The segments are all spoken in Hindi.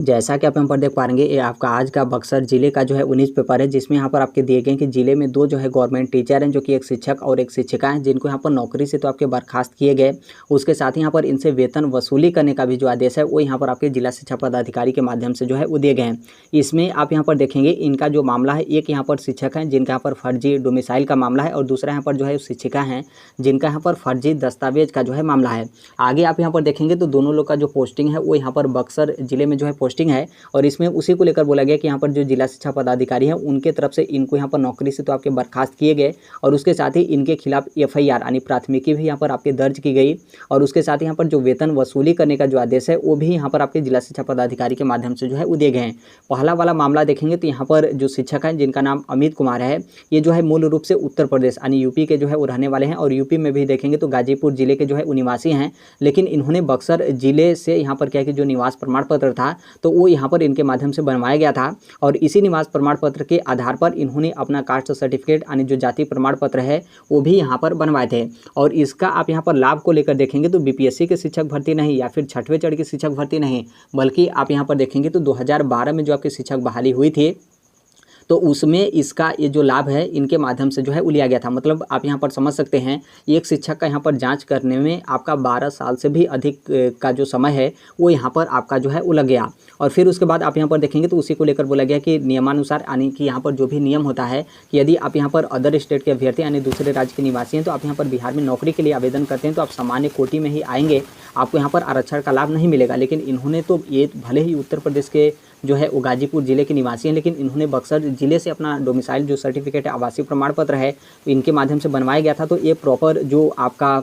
जैसा कि आप यहाँ पर देख पा रहे हैं, ये आपका आज का बक्सर जिले का जो है 19 पेपर है, जिसमें यहाँ पर आपके दिए गए कि जिले में दो जो है गवर्नमेंट टीचर हैं, जो कि एक शिक्षक और एक शिक्षिका हैं, जिनको यहाँ पर नौकरी से तो आपके बर्खास्त किए गए। उसके साथ ही यहाँ पर इनसे वेतन वसूली करने का भी जो आदेश है वो यहाँ पर आपके जिला शिक्षा पदाधिकारी के माध्यम से जो है वो दिए गए हैं। इसमें आप यहाँ पर देखेंगे इनका जो मामला है, एक यहाँ पर शिक्षक हैं जिनका यहाँ पर फर्जी डोमिसाइल का मामला है, और दूसरा यहाँ पर जो है शिक्षिका हैं जिनका यहाँ पर फर्जी दस्तावेज का जो है मामला है। आगे आप यहाँ पर देखेंगे तो दोनों लोग का जो पोस्टिंग है वो यहाँ पर बक्सर जिले में जो है पोस्टिंग है, और इसमें उसी को लेकर बोला गया कि यहाँ पर जो जिला शिक्षा पदाधिकारी हैं उनके तरफ से इनको यहाँ पर नौकरी से तो आपके बर्खास्त किए गए, और उसके साथ ही इनके खिलाफ FIR यानी प्राथमिकी भी यहाँ पर आपके दर्ज की गई, और उसके साथ ही यहाँ पर जो वेतन वसूली करने का जो आदेश है वो भी यहाँ पर आपके जिला शिक्षा पदाधिकारी के माध्यम से जो है वो दिए गए हैं। पहला वाला मामला देखेंगे तो यहाँ पर जो शिक्षक हैं जिनका नाम अमित कुमार है, ये जो है मूल रूप से उत्तर प्रदेश यानी यूपी के जो है वो रहने वाले हैं, और यूपी में भी देखेंगे तो गाजीपुर जिले के जो है निवासी हैं, लेकिन इन्होंने बक्सर जिले से यहाँ पर क्या कि जो निवास प्रमाण पत्र था तो वो यहाँ पर इनके माध्यम से बनवाया गया था, और इसी निवास प्रमाण पत्र के आधार पर इन्होंने अपना कास्ट सर्टिफिकेट यानी जो जाति प्रमाण पत्र है वो भी यहाँ पर बनवाए थे। और इसका आप यहाँ पर लाभ को लेकर देखेंगे तो BPSC के शिक्षक भर्ती नहीं या फिर छठवें चरण की शिक्षक भर्ती नहीं, बल्कि आप यहाँ पर देखेंगे तो 2012 में जो आपकी शिक्षक बहाली हुई थी तो उसमें इसका ये जो लाभ है इनके माध्यम से जो है वो लिया गया था। मतलब आप यहाँ पर समझ सकते हैं एक शिक्षक का यहाँ पर जांच करने में आपका 12 साल से भी अधिक का जो समय है वो यहाँ पर आपका जो है वो लग गया। और फिर उसके बाद आप यहाँ पर देखेंगे तो उसी को लेकर बोला गया कि नियमानुसार यानी कि यहाँ पर जो भी नियम होता है कि यदि आप यहाँ पर अदर स्टेट के अभ्यर्थी यानी दूसरे राज्य के निवासी हैं तो आप यहाँ पर बिहार में नौकरी के लिए आवेदन करते हैं तो आप सामान्य कोटि में ही आएंगे, आपको यहाँ पर आरक्षण का लाभ नहीं मिलेगा। लेकिन इन्होंने तो ये भले ही उत्तर प्रदेश के जो है वो गाजीपुर जिले के निवासी हैं, लेकिन इन्होंने बक्सर जिले से अपना डोमिसाइल जो सर्टिफिकेट है आवासीय प्रमाण पत्र है इनके माध्यम से बनवाया गया था, तो ये प्रॉपर जो आपका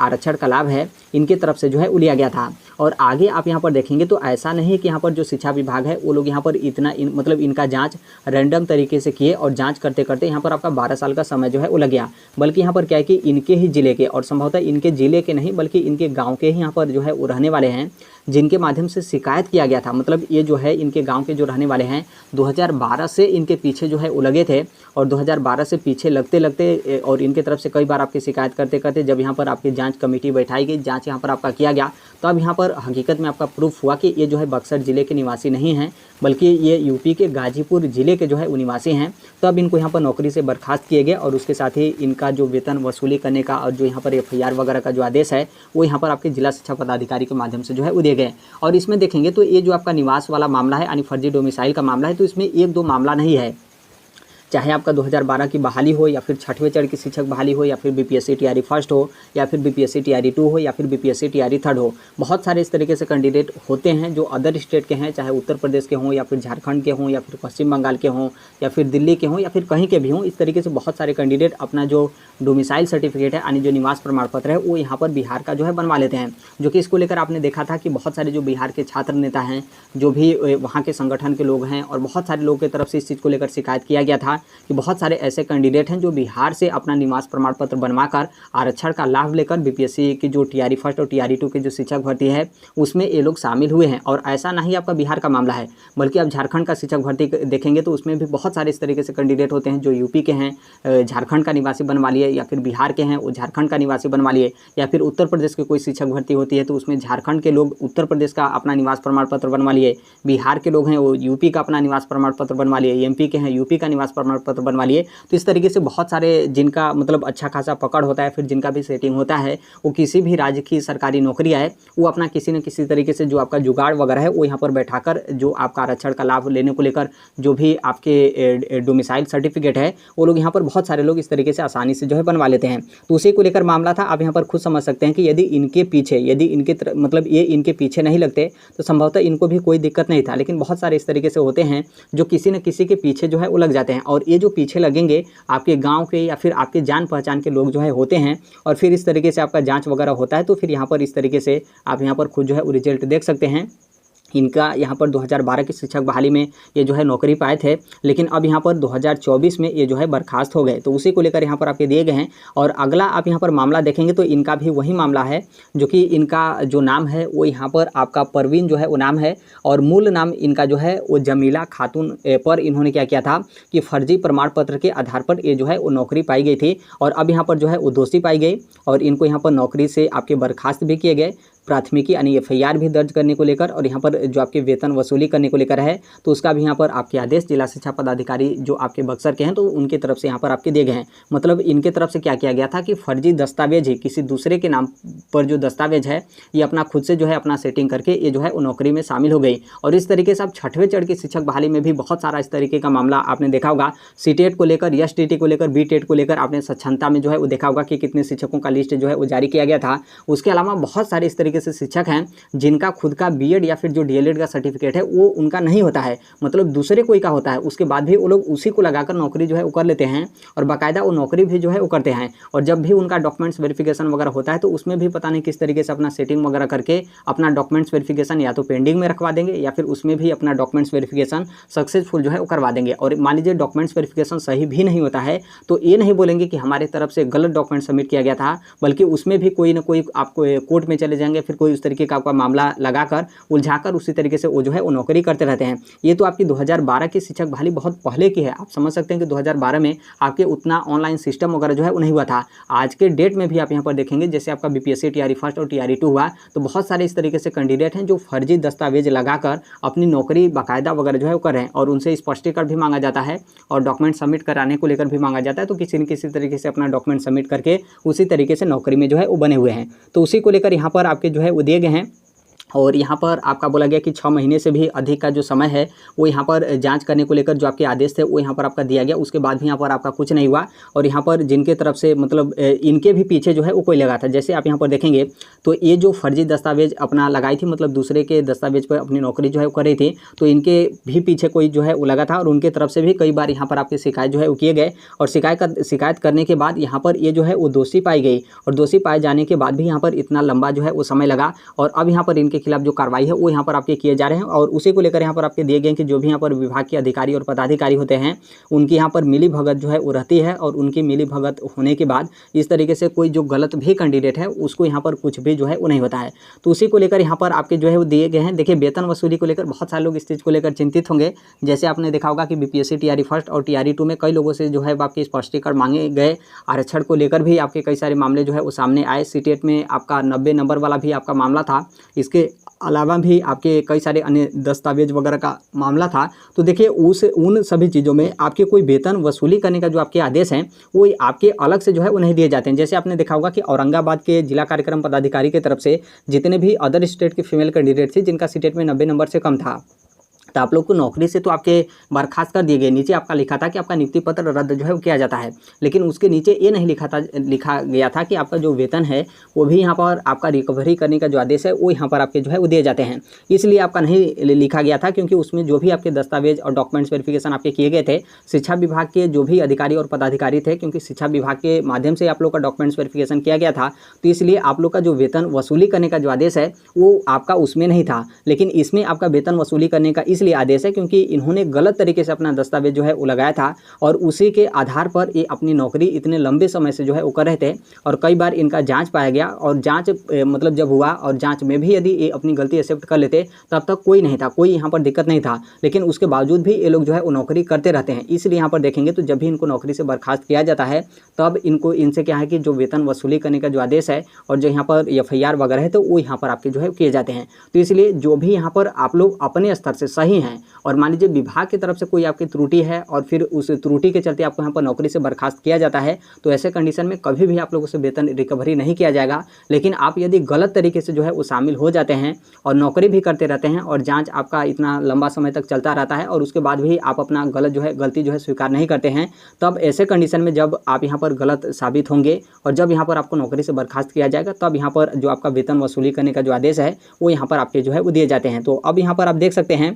आरक्षण का लाभ है इनके तरफ से जो है वो लिया गया था। और आगे आप यहाँ पर देखेंगे तो ऐसा नहीं है कि यहाँ पर जो शिक्षा विभाग है वो लोग यहाँ पर इतना मतलब इनका जांच रैंडम तरीके से किए और जांच करते करते यहाँ पर आपका 12 साल का समय जो है वो लग गया, बल्कि यहाँ पर क्या है कि इनके ही जिले के और संभवतः इनके जिले के नहीं बल्कि इनके गाँव के ही यहाँ पर जो है वो रहने वाले हैं जिनके माध्यम से शिकायत किया गया था। मतलब ये जो है इनके गांव के जो रहने वाले हैं 2012 से इनके पीछे जो है वो लगे थे, और 2012 से पीछे लगते लगते और इनके तरफ से कई बार आपकी शिकायत करते करते जब यहाँ पर आपकी जांच कमेटी बैठाई गई, जांच यहाँ पर आपका किया गया, तो अब यहाँ पर हकीकत में आपका प्रूफ हुआ कि ये जो है बक्सर जिले के निवासी नहीं हैं बल्कि ये यूपी के गाजीपुर जिले के जो है वो निवासी हैं। तो अब इनको यहाँ पर नौकरी से बर्खास्त किए गए, और उसके साथ ही इनका जो वेतन वसूली करने का और जो यहाँ पर FIR वगैरह का जो आदेश है वो यहाँ पर आपके जिला शिक्षा पदाधिकारी के माध्यम से जो है वो दिए गए। और इसमें देखेंगे तो ये जो आपका निवास वाला मामला है यानी फर्जी डोमिसाइल का मामला है, तो इसमें एक दो मामला नहीं है, चाहे आपका 2012 की बहाली हो या फिर छठवें चरण की शिक्षक बहाली हो या फिर BPSC TRE फर्स्ट हो या फिर BPSC TRE 2 हो या फिर BPSC TRE थर्ड हो। बहुत सारे इस तरीके से कैंडिडेट होते हैं जो अदर स्टेट के हैं, चाहे उत्तर प्रदेश के हों या फिर झारखंड के हों या फिर पश्चिम बंगाल के हों या फिर दिल्ली के हों या फिर कहीं के भी हों। इस तरीके से बहुत सारे कैंडिडेट अपना जो डोमिसाइल सर्टिफिकेट है यानी जो निवास प्रमाण पत्र है वो यहाँ पर बिहार का जो है बनवा लेते हैं, जो कि इसको लेकर आपने देखा था कि बहुत सारे जो बिहार के छात्र नेता हैं, जो भी वहाँ के संगठन के लोग हैं और बहुत सारे लोगों की तरफ से इस चीज़ को लेकर शिकायत किया गया था कि बहुत सारे ऐसे कैंडिडेट हैं जो बिहार से अपना निवास प्रमाण पत्र बनवाकर आरक्षण का लाभ लेकर BPSC की जो TRE फर्स्ट और TRE 2 की जो शिक्षक भर्ती है उसमें ये लोग शामिल हुए हैं। और ऐसा नहीं आपका बिहार का मामला है, बल्कि आप झारखंड का शिक्षक भर्ती देखेंगे तो उसमें भी बहुत सारे इस तरीके से कैंडिडेट होते हैं जो यूपी के हैं, झारखंड का निवासी बनवा लिए, या फिर बिहार के हैं वो झारखंड का निवासी बनवा लिए, या फिर उत्तर प्रदेश की कोई शिक्षक भर्ती होती है तो उसमें झारखंड के लोग उत्तर प्रदेश का अपना निवास प्रमाण पत्र बनवा लिए, बिहार के लोग हैं वो यूपी का अपना निवास प्रमाण पत्र बनवा लिए, MP के हैं यूपी का निवास प्रमाण पत्र बनवा लिए। तो इस तरीके से बहुत सारे जिनका मतलब अच्छा खासा पकड़ होता है, फिर जिनका भी सेटिंग होता है, वो किसी भी राज्य की सरकारी नौकरी है वो अपना किसी न किसी तरीके से जो आपका जुगाड़ वगैरह है वो यहाँ पर बैठाकर जो आपका आरक्षण का लाभ लेने को लेकर जो भी आपके डोमिसाइल सर्टिफिकेट है वो लोग यहाँ पर बहुत सारे लोग इस तरीके से आसानी से जो है बनवा लेते हैं। तो उसी को लेकर मामला था। आप यहाँ पर खुद समझ सकते हैं कि यदि इनके पीछे मतलब ये इनके पीछे नहीं लगते तो संभवतः इनको भी कोई दिक्कत नहीं था, लेकिन बहुत सारे इस तरीके से होते हैं जो किसी न किसी के पीछे जो है वो लग जाते हैं, और ये जो पीछे लगेंगे आपके गांव के या फिर आपके जान पहचान के लोग जो है होते हैं, और फिर इस तरीके से आपका जांच वगैरह होता है तो फिर यहाँ पर इस तरीके से आप यहाँ पर खुद जो है वो रिजल्ट देख सकते हैं। इनका यहाँ पर 2012 की शिक्षक बहाली में ये जो है नौकरी पाए थे, लेकिन अब यहाँ पर 2024 में ये जो है बर्खास्त हो गए, तो उसी को लेकर यहाँ पर आपके दिए गए हैं। और अगला आप यहाँ पर मामला देखेंगे तो इनका भी वही मामला है, जो कि इनका जो नाम है वो यहाँ पर आपका परवीन जो है वो नाम है, और मूल नाम इनका जो है वो जमीला खातून पर इन्होंने क्या किया था कि फर्जी प्रमाण पत्र के आधार पर ये जो है वो नौकरी पाई गई थी, और अब यहाँ पर जो है वो दोषी पाई गई और इनको यहाँ पर नौकरी से आपके बर्खास्त भी किए गए। प्राथमिकी यानी एफआईआर भी दर्ज करने को लेकर और यहाँ पर जो आपके वेतन वसूली करने को लेकर है तो उसका भी यहाँ पर आपके आदेश जिला शिक्षा पदाधिकारी जो आपके बक्सर के हैं तो उनकी तरफ से यहाँ पर आपके दिए गए हैं। मतलब इनके तरफ से क्या किया गया था कि फर्जी दस्तावेज ही किसी दूसरे के नाम पर जो दस्तावेज है ये अपना खुद से जो है अपना सेटिंग करके ये जो है वो नौकरी में शामिल हो गई। और इस तरीके से अब 6वें चरण की शिक्षक बहाली में भी बहुत सारा इस तरीके का मामला आपने देखा होगा। सीटेट को लेकर, एसटीटी को लेकर, बीटेट को लेकर आपने स्वच्छता में जो है वो देखा होगा कि कितने शिक्षकों का लिस्ट जो है वो जारी किया गया था। उसके अलावा बहुत सारे इस तरीके से शिक्षक हैं जिनका खुद का बीएड या फिर जो डीएलएड का सर्टिफिकेट है वो उनका नहीं होता है, मतलब दूसरे कोई का होता है। उसके बाद भी वो लोग उसी को लगाकर नौकरी जो है वो कर लेते हैं और बाकायदा वो नौकरी भी जो है वो करते हैं। और जब भी उनका डॉक्यूमेंट्स वेरिफिकेशन वगैरह होता है तो उसमें भी पता नहीं किस तरीके से अपना सेटिंग वगैरह करके अपना डॉक्यूमेंट्स वेरिफिकेशन या तो पेंडिंग में रखवा देंगे या फिर उसमें भी अपना डॉक्यूमेंट्स वेरिफिकेशन सक्सेसफुल जो है वो करवा देंगे। और मान लीजिए डॉक्यूमेंट्स वेरिफिकेशन सही भी नहीं होता है तो ये नहीं बोलेंगे कि हमारे तरफ से गलत डॉक्यूमेंट सबमिट किया गया था, बल्कि उसमें भी कोई ना कोई आपको कोर्ट में चले जाएंगे, फिर कोई उस तरीके का आपका मामला लगाकर उलझाकर उसी तरीके से वो जो है वो नौकरी करते रहते हैं। ये तो आपकी 2012 की शिक्षक बहाली बहुत पहले की है। आप समझ सकते हैं कि 2012 में आपके उतना ऑनलाइन सिस्टम वगैरह जो है वो नहीं हुआ था। आज के डेट में भी आप यहाँ पर देखेंगे जैसे आपका बीपीएससी टीआरई फर्स्ट और टीआरई 2 हुआ तो बहुत सारे इस तरीके से कैंडिडेट हैं जो फर्जी दस्तावेज लगाकर अपनी नौकरी बाकायदा वगैरह जो है वो कर रहे हैं और उनसे स्पष्टीकरण भी मांगा जाता है और डॉक्यूमेंट सबमिट कराने को लेकर भी मांगा जाता है। तो किसी न किसी तरीके से अपना डॉक्यूमेंट सबमिट करके उसी तरीके से नौकरी में जो है वो बने हुए हैं। तो उसी को लेकर यहाँ पर आपके जो है वो दिए गए हैं। और यहाँ पर आपका बोला गया कि 6 महीने से भी अधिक का जो समय है वो यहाँ पर जांच करने को लेकर जो आपके आदेश थे वो यहाँ पर आपका दिया गया। उसके बाद भी यहाँ पर आपका कुछ नहीं हुआ और यहाँ पर जिनके तरफ से मतलब इनके भी पीछे जो है वो कोई लगा था। जैसे आप यहाँ पर देखेंगे तो ये जो फर्जी दस्तावेज अपना लगाई थी, मतलब दूसरे के दस्तावेज पर अपनी नौकरी जो है वो कर रही थी, तो इनके भी पीछे कोई जो है वो लगा था और उनके तरफ से भी कई बार यहाँ पर आपकी शिकायत जो है वो किए गए। और शिकायत करने के बाद यहाँ पर ये जो है वो दोषी पाई गई और दोषी पाए जाने के बाद भी यहाँ पर इतना लंबा जो है वो समय लगा और अब यहाँ पर इनके खिलाफ जो कार्रवाई है वो यहाँ पर आपके किए जा रहे हैं। और उसी को लेकर यहाँ पर आपके दिए गए कि जो भी यहाँ पर विभाग के अधिकारी और पदाधिकारी होते हैं उनकी यहाँ पर मिली भगत जो है वो रहती है और उनकी मिली भगत होने के बाद इस तरीके से कोई जो गलत भी कैंडिडेट है उसको यहाँ पर कुछ भी जो है वो नहीं होता है। तो उसी को लेकर यहाँ पर आपके जो है वो दिए गए हैं। देखिए वेतन वसूली को लेकर बहुत सारे लोग इस चीज़ को लेकर चिंतित होंगे। जैसे आपने देखा होगा कि बीपीएससी टीआरई फर्स्ट और टीआरई 2 में कई लोगों से जो है आपके स्पष्टीकरण मांगे गए। आरक्षण को लेकर भी आपके कई सारे मामले जो है वो सामने आए। सीटेट में आपका 90 नंबर वाला भी आपका मामला था। इसके अलावा भी आपके कई सारे अन्य दस्तावेज वगैरह का मामला था। तो देखिए उन सभी चीज़ों में आपके कोई वेतन वसूली करने का जो आपके आदेश हैं वो आपके अलग से जो है वो नहीं दिए जाते हैं। जैसे आपने देखा होगा कि औरंगाबाद के जिला कार्यक्रम पदाधिकारी की तरफ से जितने भी अदर स्टेट के फीमेल कैंडिडेट थी जिनका सीटेट में 90 नंबर से कम था तो आप लोग को नौकरी से तो आपके बर्खास्त कर दिए गए। नीचे आपका लिखा था कि आपका नियुक्ति पत्र रद्द जो है वो किया जाता है, लेकिन उसके नीचे ये नहीं लिखा गया था कि आपका जो वेतन है वो भी यहाँ पर आपका रिकवरी करने का जो आदेश है वो यहाँ पर आपके जो है वो दिए जाते हैं। इसलिए आपका नहीं लिखा गया था क्योंकि उसमें जो भी आपके दस्तावेज और डॉक्यूमेंट्स वेरिफिकेशन आपके किए गए थे शिक्षा विभाग के जो भी अधिकारी और पदाधिकारी थे, क्योंकि शिक्षा विभाग के माध्यम से आप लोग का डॉक्यूमेंट्स वेरिफिकेशन किया गया था, तो इसलिए आप लोग का जो वेतन वसूली करने का जो आदेश है वो आपका उसमें नहीं था। लेकिन इसमें आपका वेतन वसूली करने का इसलिए आदेश है क्योंकि इन्होंने गलत तरीके से अपना दस्तावेज जो है वो लगाया था और उसी के आधार पर ये अपनी नौकरी इतने लंबे समय से जो है वो कर रहे थे। और कई बार इनका जांच पाया गया और जांच मतलब जब हुआ और जांच में भी यदि ये अपनी गलती एक्सेप्ट कर लेते तब तक कोई नहीं था, कोई यहाँ पर दिक्कत नहीं था, लेकिन उसके बावजूद भी ये लोग जो है वो नौकरी करते रहते हैं। इसलिए यहाँ पर देखेंगे तो जब भी इनको नौकरी से बर्खास्त किया जाता है तब इनसे क्या है कि जो वेतन वसूली करने का जो आदेश है और जो यहाँ पर एफआईआर वगैरह है तो वो यहाँ पर आपके जो है किए जाते हैं। तो इसलिए जो भी यहाँ पर आप लोग अपने स्तर से सही हैं और मान लीजिए विभाग की तरफ से कोई आपकी त्रुटि है और फिर उस त्रुटि के चलते आपको यहाँ पर नौकरी से बर्खास्त किया जाता है तो ऐसे कंडीशन में कभी भी आप लोगों से वेतन रिकवरी नहीं किया जाएगा। लेकिन आप यदि गलत तरीके से जो है वो शामिल हो जाते हैं और नौकरी भी करते रहते हैं और जांच आपका इतना लंबा समय तक चलता रहता है और उसके बाद भी आप अपना गलती जो है स्वीकार नहीं करते हैं, तब ऐसे कंडीशन में जब आप यहाँ पर गलत साबित होंगे और जब यहाँ पर आपको नौकरी से बर्खास्त किया जाएगा तब यहाँ पर जो आपका वेतन वसूली करने का जो आदेश है वो यहाँ पर आपके जो है वो दिए जाते हैं। तो अब यहाँ पर आप देख सकते हैं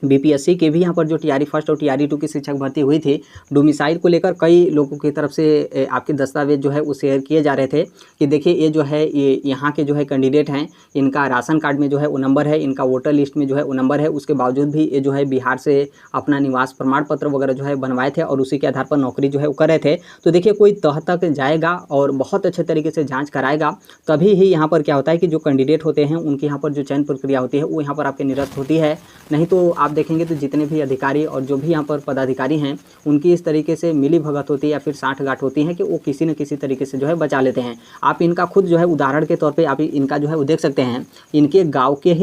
बीपीएससी के भी यहाँ पर जो टीआरई फर्स्ट और टीआरई 2 की शिक्षक भर्ती हुई थी, डोमिसाइल को लेकर कई लोगों की तरफ से आपके दस्तावेज जो है वो शेयर किए जा रहे थे कि देखिए ये जो है ये यहाँ के जो है कैंडिडेट हैं, इनका राशन कार्ड में जो है वो नंबर है, इनका वोटर लिस्ट में जो है वो नंबर है, उसके बावजूद भी ये जो है बिहार से अपना निवास प्रमाण पत्र वगैरह जो है बनवाए थे और उसी के आधार पर नौकरी जो है वो कर रहे थे। तो देखिए कोई तह तक जाएगा और बहुत अच्छे तरीके से जाँच कराएगा तभी ही यहाँ पर क्या होता है कि जो कैंडिडेट होते हैं उनकी यहाँ पर जो चयन प्रक्रिया होती है वो यहाँ पर आपके निरस्त होती है। नहीं तो आप देखेंगे तो जितने भी अधिकारी और जो भी यहाँ पर पदाधिकारी हैं उनकी इस तरीके से मिली भगत होती है या फिर साठगांठ होती है कि वो किसी न किसी तरीके से जो है बचा लेते हैं। आप इनका खुद जो है उदाहरण के तौर पे आप इनका जो है वो देख सकते हैं। इनके गांव के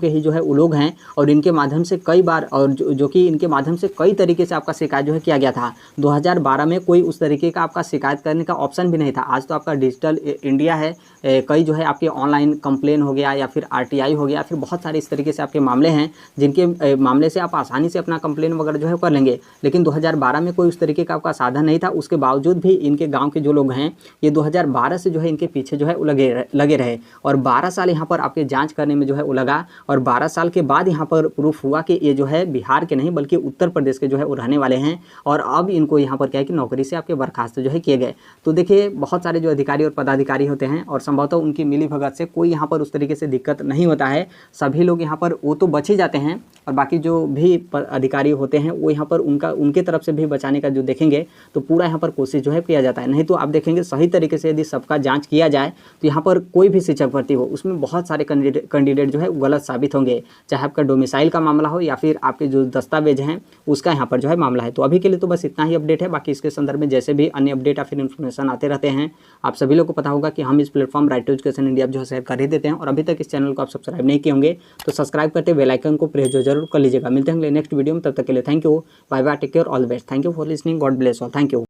ही जो है वो लोग हैं और इनके माध्यम से कई बार और जो कि इनके माध्यम से कई तरीके से आपका शिकायत जो है किया गया था। 2012 में कोई उस तरीके का आपका शिकायत करने का ऑप्शन भी नहीं था। आज तो आपका डिजिटल इंडिया है, कई जो है आपके ऑनलाइन कंप्लेन हो गया या फिर आरटीआई हो गया, फिर बहुत सारे इस तरीके से आपके मामले हैं जिनके मामले से आप आसानी से अपना कंप्लेन वगैरह जो है कर लेंगे। लेकिन 2012 में कोई उस तरीके का आपका साधन नहीं था। उसके बावजूद भी इनके गाँव के जो लोग हैं ये 2012 से जो है इनके पीछे जो है लगे रहे और 12 साल यहाँ पर आपके जाँच करने में जो है वो लगा और 12 साल के बाद यहाँ पर प्रूफ हुआ कि ये जो है बिहार के नहीं बल्कि उत्तर प्रदेश के जो है वो रहने वाले हैं और अब इनको यहाँ पर क्या है कि नौकरी से आपके बर्खास्त जो है किए गए। तो देखिए बहुत सारे जो अधिकारी और पदाधिकारी होते हैं और संभवतः उनकी मिली भगत से कोई यहाँ पर उस तरीके से दिक्कत नहीं होता है। सभी लोग यहाँ पर वो तो बच ही जाते हैं और बाकी जो भी अधिकारी होते हैं वो यहाँ पर उनके तरफ से भी बचाने का जो देखेंगे तो पूरा यहाँ पर कोशिश जो है किया जाता है। नहीं तो आप देखेंगे सही तरीके से यदि सबका जाँच किया जाए तो यहाँ पर कोई भी शिक्षक भर्ती हो उसमें बहुत सारे कैंडिडेट जो है गलत साबित होंगे, चाहे आपका डोमिसाइल का मामला हो या फिर आपके जो दस्तावेज हैं उसका यहाँ पर जो है मामला है। तो अभी के लिए तो बस इतना ही अपडेट है। बाकी इसके संदर्भ में जैसे भी अन्य अपडेट या फिर इन्फॉर्मेशन आते रहते हैं आप सभी लोग को पता होगा कि हम इस platform right to education India जो है शेयर कर ही देते हैं। और अभी तक इस चैनल को आप सब्सक्राइब नहीं किए होंगे तो सब्सक्राइब करते बेल आइकन को प्रेस जरूर कर लीजिएगा। मिलते हैं नेक्स्ट वीडियो में, तब तक के लिए thank you, bye bye, take care, all the best, thank you for listening, God bless all, thank you.